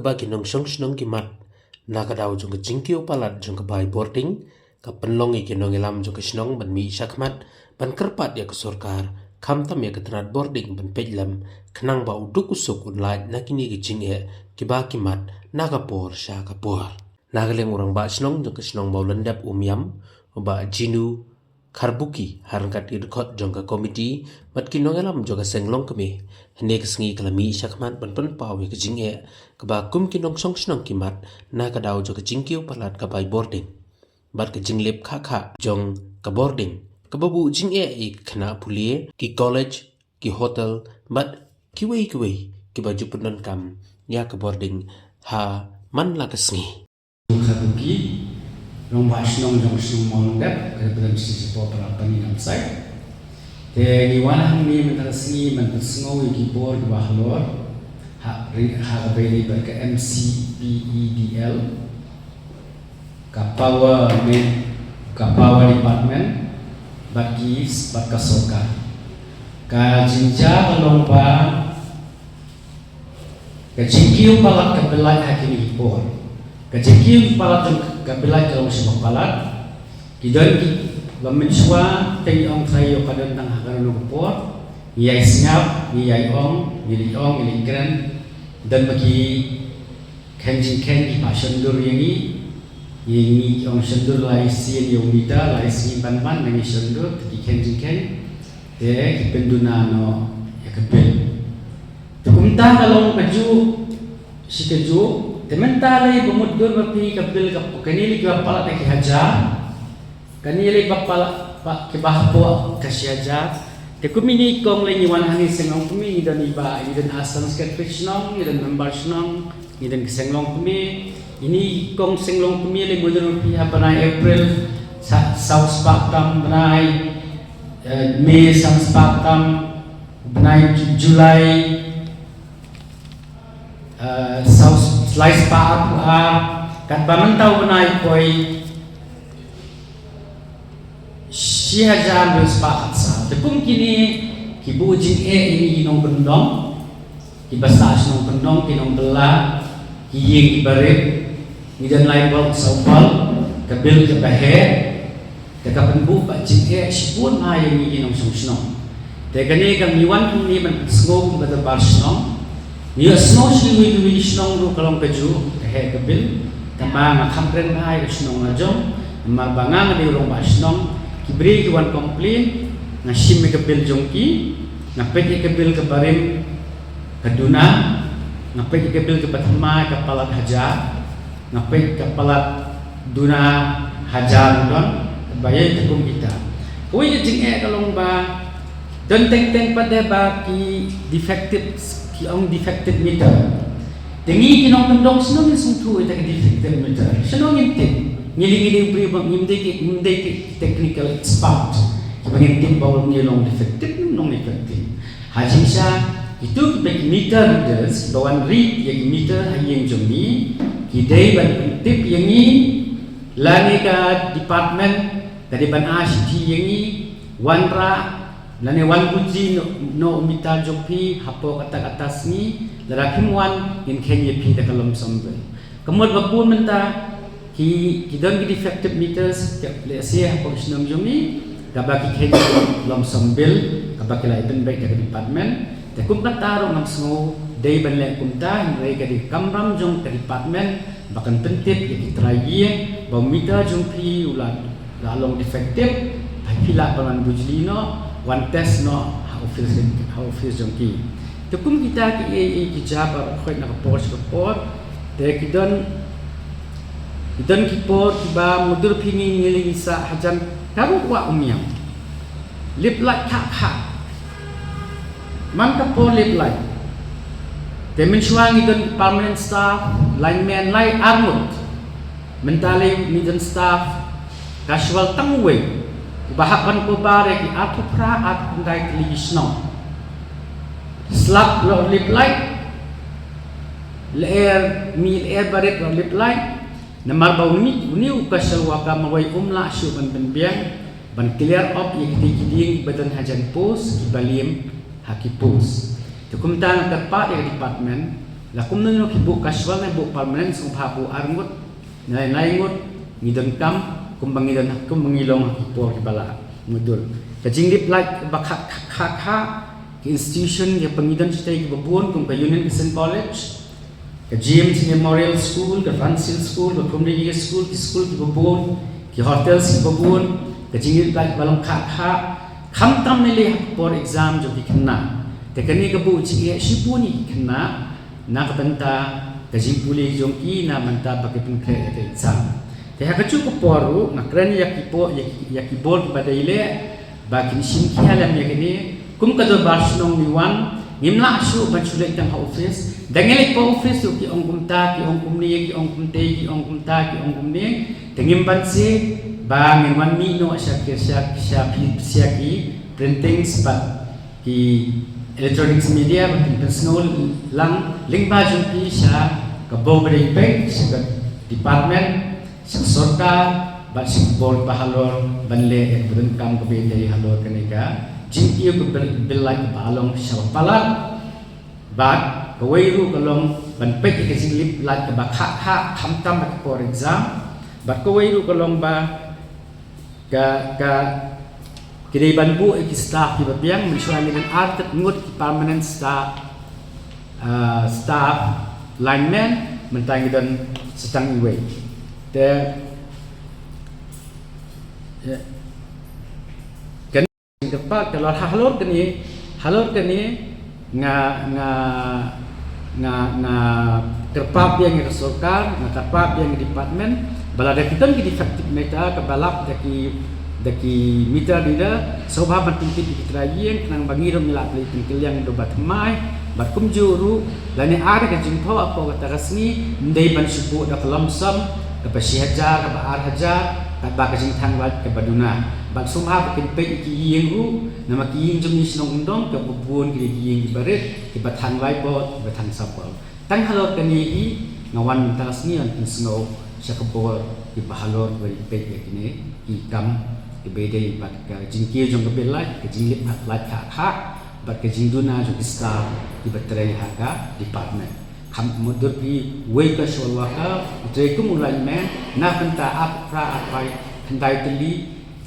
kabagi nong song kimat nakadaw jong jingkio palat jong kabai boarding kapenlong ikinong ilam jong kisnong ban mi sakmat ban kerpat ya kesorkar kamtam ya ketrat boarding ban pejlam kenang ba uduk usuk unlait nakini gijing kiba kimat nakapor sya kapor nagaleng orang ba snong jong kisnong bau lendap umyam ba jinu Karbuki harangkat irkot jongka komiti mat kinong alam joga senglong kami hene kesengi kalami syakman ban pau ke jinge kebakum kinong song snong kimat na kadau joga jingkiu palat kabai boarding bat ke jinglip kha jong ka boarding kebabu jinge kena pulie ki college ki hotel bat kiwei ki baju penon kam ya ke boarding ha man la kesengi Karbuki Long Bashnong Jong Shung Mondep, Kebetulan Sisi Popera Paninam Sai. Te Giwana Hami Mentarasi Mentasngo Gibor Gibahlor, Hagabeli Berke MCPEDL, Kapawa Department, Bakis Bakasoka. Kajinja Kalomba, Kajingkiu Palak Kabelai Hakini Gibor. Kajingkiu Palak Kabelai kalau semua palat, kita memensua tengok saya kadang tang hakaran upor, niai senyap, niai niai keren, dan bagi kenjing di pasien dur ini orang sendur lai sien yang mita lai sien pan dengan sendur, tapi kenjing deh penduna no ya kebel. Tukumta kalau maju si keju. Tementale bumudur mapi kabil kanili kapala taki haja kanili kapala pak kibahpo kasi haja te kumini kong lengi wan hangi sengong kumi idan iba idan asan skat krishnong idan member shnong idan senglong kumi ini kong senglong kumi le mudur mapi hapanai April South Spaktam benai May South Spaktam benai Julai South Slice pa kat pamantau benai koi siya jam dos pa atsa tepung kini kibu jing ini inong kendong kibasas nong kendong kinong bela kiying ibarit ngidan laibal saupal kabil kebahe tekapenbu pak jing sipun ayang inong sungsnong tekani kang niwan kuni man sngog bata barsnong Nia snow sini wi snow ru kalong keju he kebil tama ngakhamren ai snow ngajong ma bangang di urong ba snow kibri kiwan komplain na sim kebil jongki ngapet kebil kebarim kaduna ngapet kebil kebatma kapalat haja ngapet kapalat duna hajar don bayai tekum kita koi jing kalong ba don teng pada ba ki defective ang defective meter. Tengi kinong kendong senong sungtu ita defective meter. Senong intin. Ngiling pribang imdai technical expert. Kibangin bawal ngilong defective nong effective. Hajing siya itu bagi meter readers bawan read yang meter hayeng jomi kidai ban tip yang ni lani ka department dari ban ACT yang ni wanra lane wan buji no umita jopi hapo kata atas ni larakim wan in Kenya pi da kalom sombe kamod bapun menta ki don ki defective meters le sia hapo snam jomi kabaki Kenya lom sombel kabaki la ibn baik da department te kum kataro ngam sngo dei ban le kumta rei ka di kamram jong ka department bakan pentip ki traye ba mita jopi ulat lalong defective pila paman bujlino one test no how feels jongki tukum kita ki jaba khoi na report te kidon kipor ba mudur pingi ngiling sa hajan karu wa umyam lip like kha man kapor lip like te mensuang idon permanent staff lineman like armut mentale midon staff casual tangwe bahakan ko bare ki atu pra at kundai television slap lo lip light leer mi air baret lo lip light namar ba uni ukasal waka mawai umla shu ban biang ban clear up ikiding badan hajan pos ki balim haki pos tukum tan terpa department la kum no ki bu casual na bu permanent sung pha bu arngut nai ngut ngidon kam kum bangilong ki por ki bala mudul ka jinglip like ba kha ki institution ki pangidon stay ki babun kum ka Union Christian College ka GMT Memorial School ka Francis School ka Community School ki babun ki hotels ki babun ka jinglip like balong kha kham tam ne le por exam jo ki khna te kani ka bu chi shi pu ni khna na ka banta ka jimpuli jong ki na manta ba ke pun kre exam te ha ka chu ko poru na kran ya ki bol ba daile ba kin sim ki halam ya kini kum ka do barsnong ni wan ngimla su ba chule tang office dangele pa office ki ong kumta ki ong kumni ki ong kumte ki ong kumta ki ong kumni te ngimban si ba ngwan mi no sya ki printing spa ki electronics media makin personal lang lingba jumpi sya ka bobre pay sa department sa sorkar ba si board bahalor banle ek budun kam ko be halor kanika jingki ko belai balong sa palat ba kawairu kalong ban pek ke singlip lat ka ba kha khamtam for exam ba kawairu kalong ba ka kini banbu iki staff di babiang mensuami dengan artet ngut permanent staff lineman mentangi dan setang iwe te kan depan kalau halor kini nga terpap yang kesorkar nga terpap yang department balada kita ki defective meta ke balap daki mitra dida sobha bantinti dikitrayen nang bangirom nila play tingkil yang do batmai batkum juru lani ada ka jingpo apa kata rasmi ndai ban subu da kelamsam ka pasihaja ka baar haja ka ba ka jingthang wat ka baduna bak sumha bakin pe ki yengu nama ki ying jumi sinong undong ka bubun ki ying baret ki bathan wai bot bathan sapal tang halor kani i ngawan tasni an snow sa kabor ki bahalor wai pe kini ki kam ibede bat ka jingki jong ka belai ka jinglip hat lat kha bat ka jingduna jong staff di batrai haga department kham mudur pi wei ka shwalwa ka tre ku mulai men na kanta ap pra apai kandai teli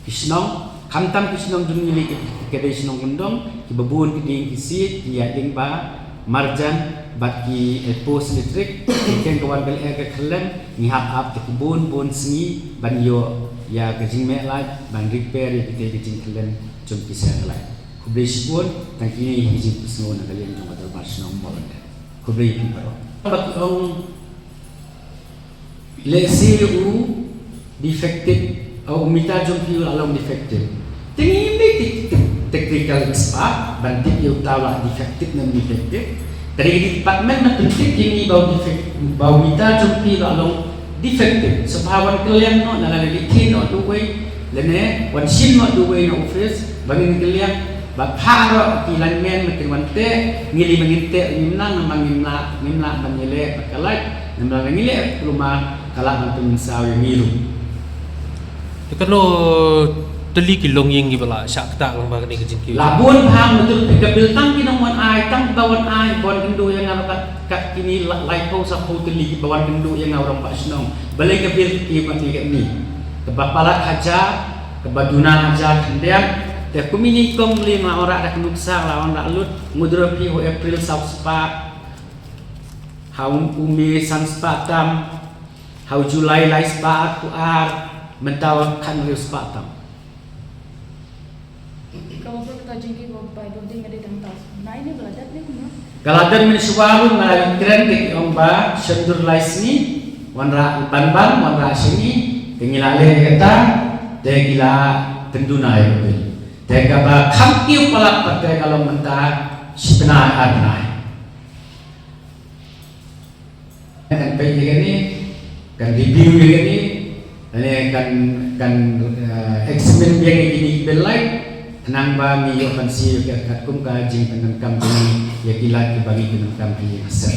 kisnong khamtam kisnong jung ni ke dei sinong gendong ki babun ki ding ki sit ki ya ding ba marjan bat ki post electric ken kawan bel ka khlem ni hap ap ki bun singi ban yo ya kajing me lai ban repair ya kita kajing kelen jom kisah lai kublai sipun tangkini hijin pusno na kalian jom atal barsno molon kublai piparo bat ong lesi u defective au mita jom pi along defective tingi ni technical expert ban tip yu tawa defective na defective dari department na penting kini bau defective bau mita jom pi along defective sabawan kalian no nalaliti no duwe lene wan sin no duwe no office bangin kalian ba pharo ki lanmen makin wante ngili manginte nimna ngimna banyele pakalai nimna ngile rumah kala antun saw yang miru tekano teli ki longyeng gi bala syak ta lang ba ni kajing ki labun phang betul kabil tang kinong wan ai tang bawan ai bon kendo yang ngarakat kat kini lai pau sa pau teli ki bawan kendo yang orang pak senong balai kabil ki pati ni kebapalat haja kebaduna haja kendian te kumini kong 5 ora dak nuksa lawan dak lut mudra pi ho April South Spa haum umi san spa tam hau Julai lai spa ku ar mentawa kan ri spa tam kalau kita jengki bapak bonding ada tentang nah ini belajar nih mana galadan min suwaru ngalali keren ke omba sendur laisni wanra banban wanra sini pengilale kata de gila tenduna ya bil de kaba khamki palak pakai kalau mentah sipna adnai kan pe ini kan review ini kan experiment yang ini belai nang ba mi yo pansi kat kum ka jing penang kam ni ya kilat ki bagi penang kam ki asal